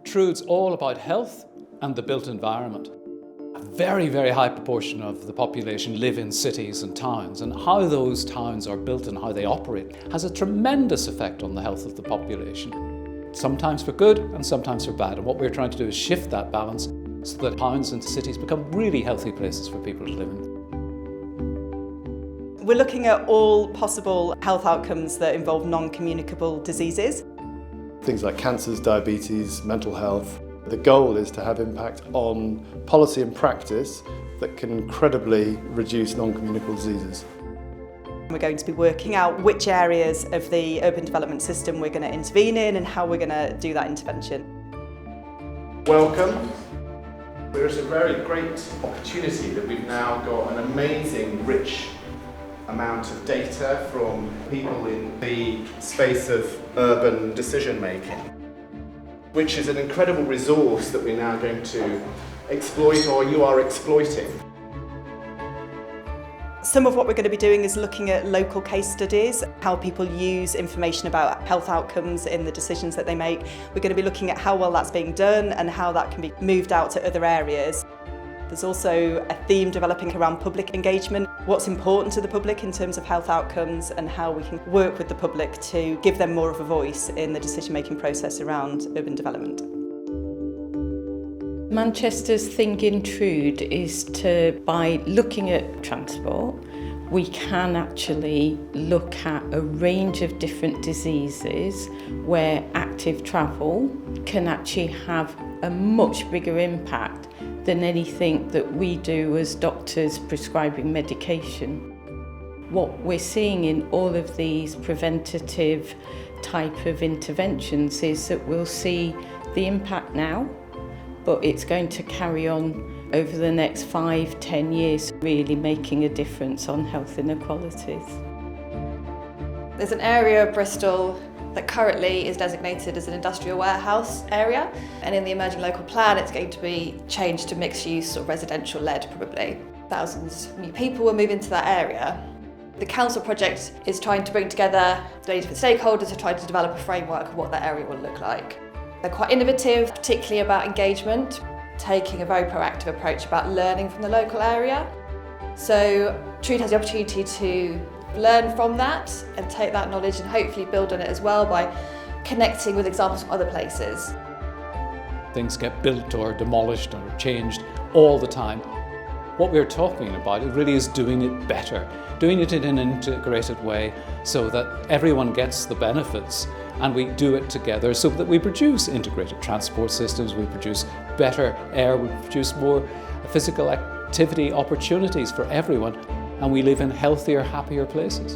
TRUUD's all about health and the built environment. A very, very high proportion of the population live in cities and towns, and how those towns are built and how they operate has a tremendous effect on the health of the population. Sometimes for good and sometimes for bad, and what we're trying to do is shift that balance so that towns and cities become really healthy places for people to live in. We're looking at all possible health outcomes that involve non-communicable diseases. Things like cancers, diabetes, mental health. The goal is to have impact on policy and practice that can incredibly reduce non-communicable diseases. We're going to be working out which areas of the urban development system we're going to intervene in and how we're going to do that intervention. Welcome. There's a very great opportunity that we've now got an amazing, rich amount of data from people in the space of urban decision making, which is an incredible resource that we're now going to exploit, or you are exploiting. Some of what we're going to be doing is looking at local case studies, how people use information about health outcomes in the decisions that they make. We're going to be looking at how well that's being done and how that can be moved out to other areas. There's also a theme developing around public engagement, what's important to the public in terms of health outcomes and how we can work with the public to give them more of a voice in the decision-making process around urban development. Manchester's thing in TRUUD is by looking at transport, we can actually look at a range of different diseases where active travel can actually have a much bigger impact than anything that we do as doctors prescribing medication. What we're seeing in all of these preventative type of interventions is that we'll see the impact now, but it's going to carry on over the next 5-10 years, really making a difference on health inequalities. There's an area of Bristol that currently is designated as an industrial warehouse area, and in the emerging local plan it's going to be changed to mixed use or residential led probably. Thousands of new people will move into that area. The council project is trying to bring together the different stakeholders to try to develop a framework of what that area will look like. They're quite innovative, particularly about engagement, taking a very proactive approach about learning from the local area. So TRUUD has the opportunity to learn from that and take that knowledge and hopefully build on it as well by connecting with examples from other places. Things get built or demolished or changed all the time. What we're talking about really is doing it better, doing it in an integrated way so that everyone gets the benefits, and we do it together so that we produce integrated transport systems, we produce better air, we produce more physical activity opportunities for everyone, and we live in healthier, happier places.